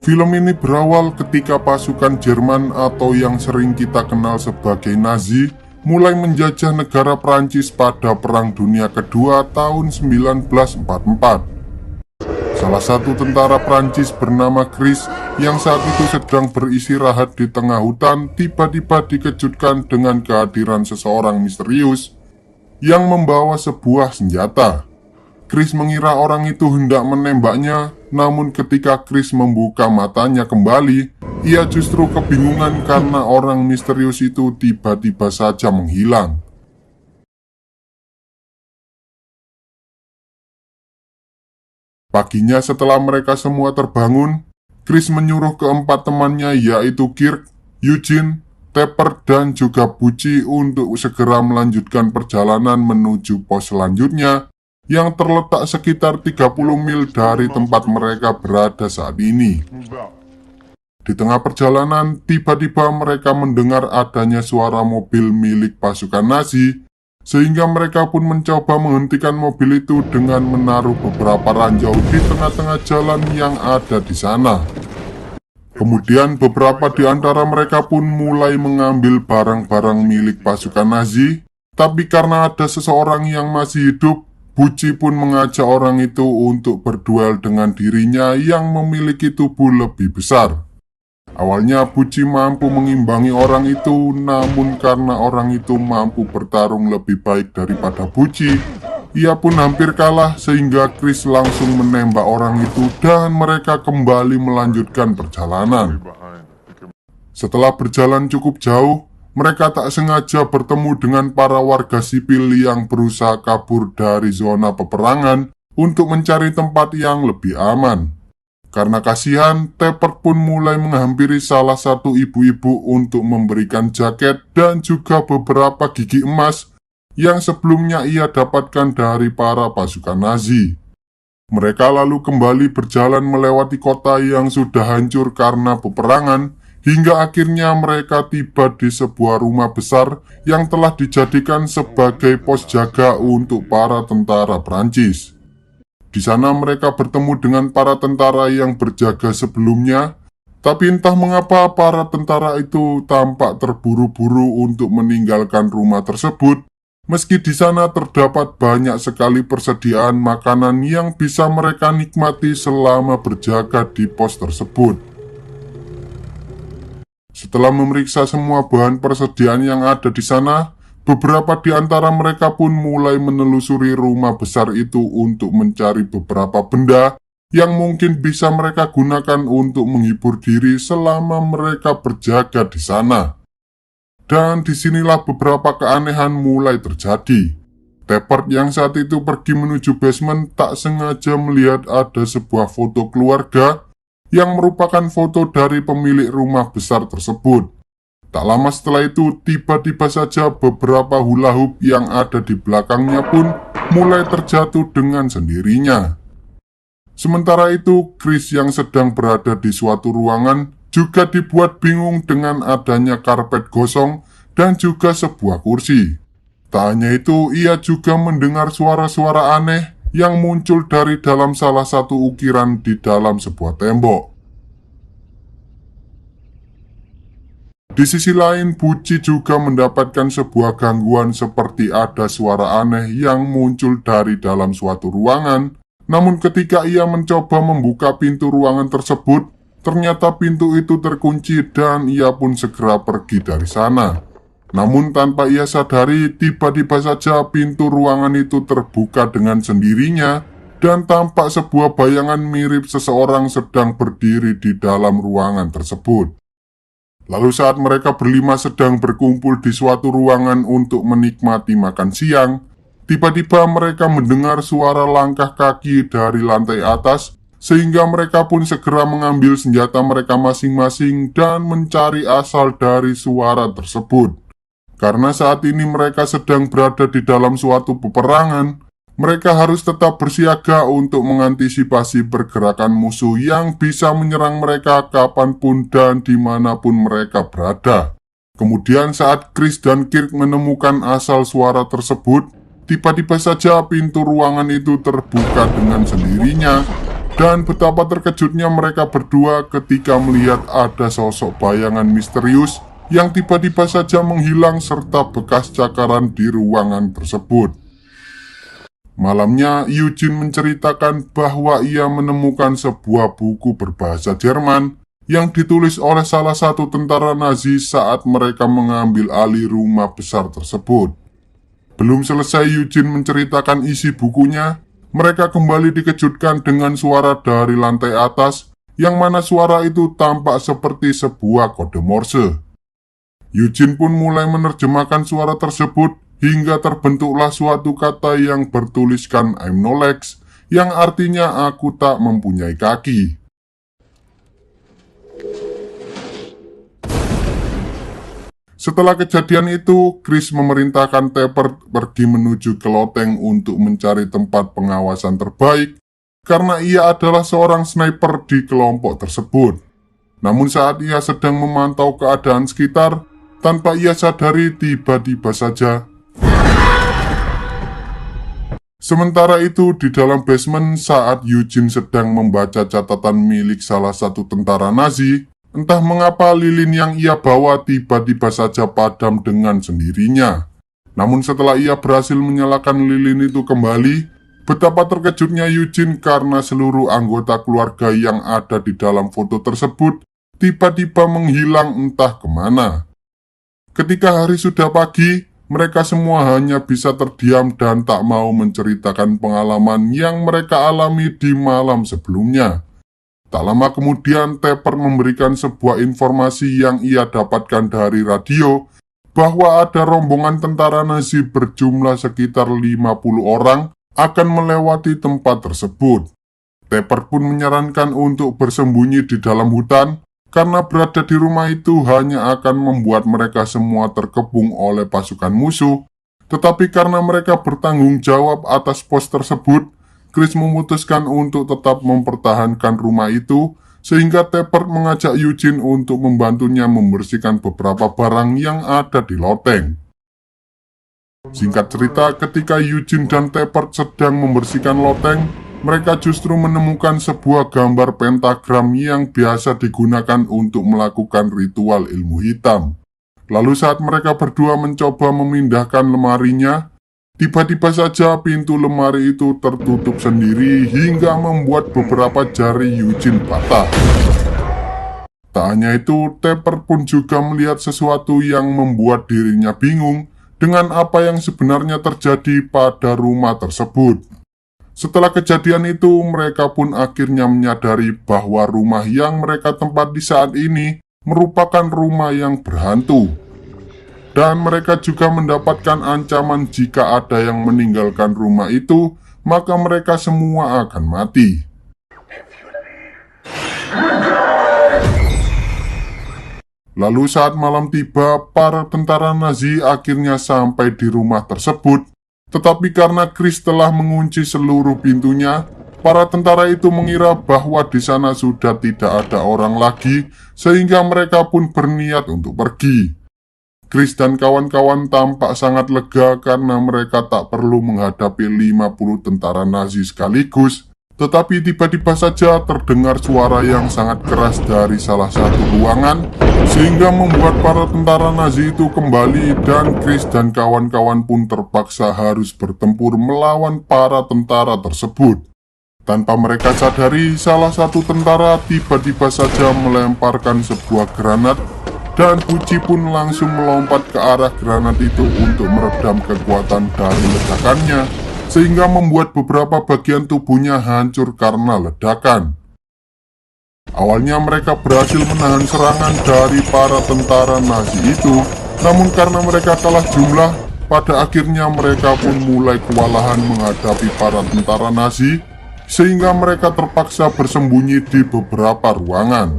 Film ini berawal ketika pasukan Jerman atau yang sering kita kenal sebagai Nazi mulai menjajah negara Prancis pada Perang Dunia Kedua tahun 1944. Salah satu tentara Prancis bernama Chris yang saat itu sedang beristirahat di tengah hutan tiba-tiba dikejutkan dengan kehadiran seseorang misterius yang membawa sebuah senjata. Chris mengira orang itu hendak menembaknya, namun ketika Chris membuka matanya kembali, ia justru kebingungan karena orang misterius itu tiba-tiba saja menghilang. Paginya setelah mereka semua terbangun, Chris menyuruh keempat temannya yaitu Kirk, Eugene, Tepper, dan juga Bucci untuk segera melanjutkan perjalanan menuju pos selanjutnya yang terletak sekitar 30 mil dari tempat mereka berada saat ini. Di tengah perjalanan, tiba-tiba mereka mendengar adanya suara mobil milik pasukan Nazi, sehingga mereka pun mencoba menghentikan mobil itu dengan menaruh beberapa ranjau di tengah-tengah jalan yang ada di sana. Kemudian beberapa di antara mereka pun mulai mengambil barang-barang milik pasukan Nazi, tapi karena ada seseorang yang masih hidup, Bucci pun mengajak orang itu untuk berduel dengan dirinya yang memiliki tubuh lebih besar. Awalnya Bucci mampu mengimbangi orang itu, namun karena orang itu mampu bertarung lebih baik daripada Bucci, ia pun hampir kalah sehingga Chris langsung menembak orang itu dan mereka kembali melanjutkan perjalanan. Setelah berjalan cukup jauh, mereka tak sengaja bertemu dengan para warga sipil yang berusaha kabur dari zona peperangan untuk mencari tempat yang lebih aman. Karena kasihan, Tepper pun mulai menghampiri salah satu ibu-ibu untuk memberikan jaket dan juga beberapa gigi emas yang sebelumnya ia dapatkan dari para pasukan Nazi. Mereka lalu kembali berjalan melewati kota yang sudah hancur karena peperangan, hingga akhirnya mereka tiba di sebuah rumah besar yang telah dijadikan sebagai pos jaga untuk para tentara Prancis. Di sana mereka bertemu dengan para tentara yang berjaga sebelumnya, tapi entah mengapa para tentara itu tampak terburu-buru untuk meninggalkan rumah tersebut, meski di sana terdapat banyak sekali persediaan makanan yang bisa mereka nikmati selama berjaga di pos tersebut. Setelah memeriksa semua bahan persediaan yang ada di sana, beberapa di antara mereka pun mulai menelusuri rumah besar itu untuk mencari beberapa benda yang mungkin bisa mereka gunakan untuk menghibur diri selama mereka berjaga di sana. Dan disinilah beberapa keanehan mulai terjadi. Tepper yang saat itu pergi menuju basement tak sengaja melihat ada sebuah foto keluarga yang merupakan foto dari pemilik rumah besar tersebut. Tak lama setelah itu, tiba-tiba saja beberapa hula hoop yang ada di belakangnya pun mulai terjatuh dengan sendirinya. Sementara itu, Chris yang sedang berada di suatu ruangan juga dibuat bingung dengan adanya karpet gosong dan juga sebuah kursi. Tak hanya itu, ia juga mendengar suara-suara aneh yang muncul dari dalam salah satu ukiran di dalam sebuah tembok. Di sisi lain, Bucci juga mendapatkan sebuah gangguan seperti ada suara aneh yang muncul dari dalam suatu ruangan. Namun ketika ia mencoba membuka pintu ruangan tersebut, ternyata pintu itu terkunci dan ia pun segera pergi dari sana. Namun tanpa ia sadari, tiba-tiba saja pintu ruangan itu terbuka dengan sendirinya dan tampak sebuah bayangan mirip seseorang sedang berdiri di dalam ruangan tersebut. Lalu saat mereka berlima sedang berkumpul di suatu ruangan untuk menikmati makan siang, tiba-tiba mereka mendengar suara langkah kaki dari lantai atas, sehingga mereka pun segera mengambil senjata mereka masing-masing dan mencari asal dari suara tersebut. Karena saat ini mereka sedang berada di dalam suatu peperangan, mereka harus tetap bersiaga untuk mengantisipasi pergerakan musuh yang bisa menyerang mereka kapanpun dan dimanapun mereka berada. Kemudian saat Chris dan Kirk menemukan asal suara tersebut, tiba-tiba saja pintu ruangan itu terbuka dengan sendirinya Dan betapa terkejutnya mereka berdua ketika melihat ada sosok bayangan misterius yang tiba-tiba saja menghilang serta bekas cakaran di ruangan tersebut. Malamnya, Eugene menceritakan bahwa ia menemukan sebuah buku berbahasa Jerman yang ditulis oleh salah satu tentara Nazi saat mereka mengambil alih rumah besar tersebut. Belum selesai Eugene menceritakan isi bukunya, mereka kembali dikejutkan dengan suara dari lantai atas, yang mana suara itu tampak seperti sebuah kode Morse. Eugene pun mulai menerjemahkan suara tersebut, hingga terbentuklah suatu kata yang bertuliskan I'm no legs, yang artinya aku tak mempunyai kaki. Setelah kejadian itu, Chris memerintahkan Tepper pergi menuju ke loteng untuk mencari tempat pengawasan terbaik, karena ia adalah seorang sniper di kelompok tersebut. Namun saat ia sedang memantau keadaan sekitar, tanpa ia sadari tiba-tiba saja. Sementara itu di dalam basement saat Eugene sedang membaca catatan milik salah satu tentara Nazi, entah mengapa lilin yang ia bawa tiba-tiba saja padam dengan sendirinya. Namun setelah ia berhasil menyalakan lilin itu kembali, betapa terkejutnya Eugene karena seluruh anggota keluarga yang ada di dalam foto tersebut tiba-tiba menghilang entah kemana. Ketika hari sudah pagi, mereka semua hanya bisa terdiam dan tak mau menceritakan pengalaman yang mereka alami di malam sebelumnya. Tak lama kemudian, Tepper memberikan sebuah informasi yang ia dapatkan dari radio, bahwa ada rombongan tentara Nazi berjumlah sekitar 50 orang akan melewati tempat tersebut. Tepper pun menyarankan untuk bersembunyi di dalam hutan, karena berada di rumah itu hanya akan membuat mereka semua terkepung oleh pasukan musuh. Tetapi karena mereka bertanggung jawab atas pos tersebut, Chris memutuskan untuk tetap mempertahankan rumah itu, sehingga Tepper mengajak Eugene untuk membantunya membersihkan beberapa barang yang ada di loteng. Singkat cerita, ketika Eugene dan Tepper sedang membersihkan loteng, mereka justru menemukan sebuah gambar pentagram yang biasa digunakan untuk melakukan ritual ilmu hitam. Lalu saat mereka berdua mencoba memindahkan lemarinya, tiba-tiba saja pintu lemari itu tertutup sendiri hingga membuat beberapa jari Eugene patah. Tak hanya itu, Tepper pun juga melihat sesuatu yang membuat dirinya bingung dengan apa yang sebenarnya terjadi pada rumah tersebut. Setelah kejadian itu, mereka pun akhirnya menyadari bahwa rumah yang mereka tempati saat ini merupakan rumah yang berhantu. Dan mereka juga mendapatkan ancaman jika ada yang meninggalkan rumah itu, maka mereka semua akan mati. Lalu saat malam tiba, para tentara Nazi akhirnya sampai di rumah tersebut. Tetapi karena Chris telah mengunci seluruh pintunya, para tentara itu mengira bahwa di sana sudah tidak ada orang lagi, sehingga mereka pun berniat untuk pergi. Chris dan kawan-kawan tampak sangat lega karena mereka tak perlu menghadapi 50 tentara Nazi sekaligus. Tetapi tiba-tiba saja terdengar suara yang sangat keras dari salah satu ruangan, sehingga membuat para tentara Nazi itu kembali dan Chris dan kawan-kawan pun terpaksa harus bertempur melawan para tentara tersebut. Tanpa mereka sadari, salah satu tentara tiba-tiba saja melemparkan sebuah granat, dan Pucci pun langsung melompat ke arah granat itu untuk meredam kekuatan dari ledakannya, sehingga membuat beberapa bagian tubuhnya hancur karena ledakan. Awalnya mereka berhasil menahan serangan dari para tentara Nazi itu, namun karena mereka kalah jumlah, pada akhirnya mereka pun mulai kewalahan menghadapi para tentara Nazi, sehingga mereka terpaksa bersembunyi di beberapa ruangan.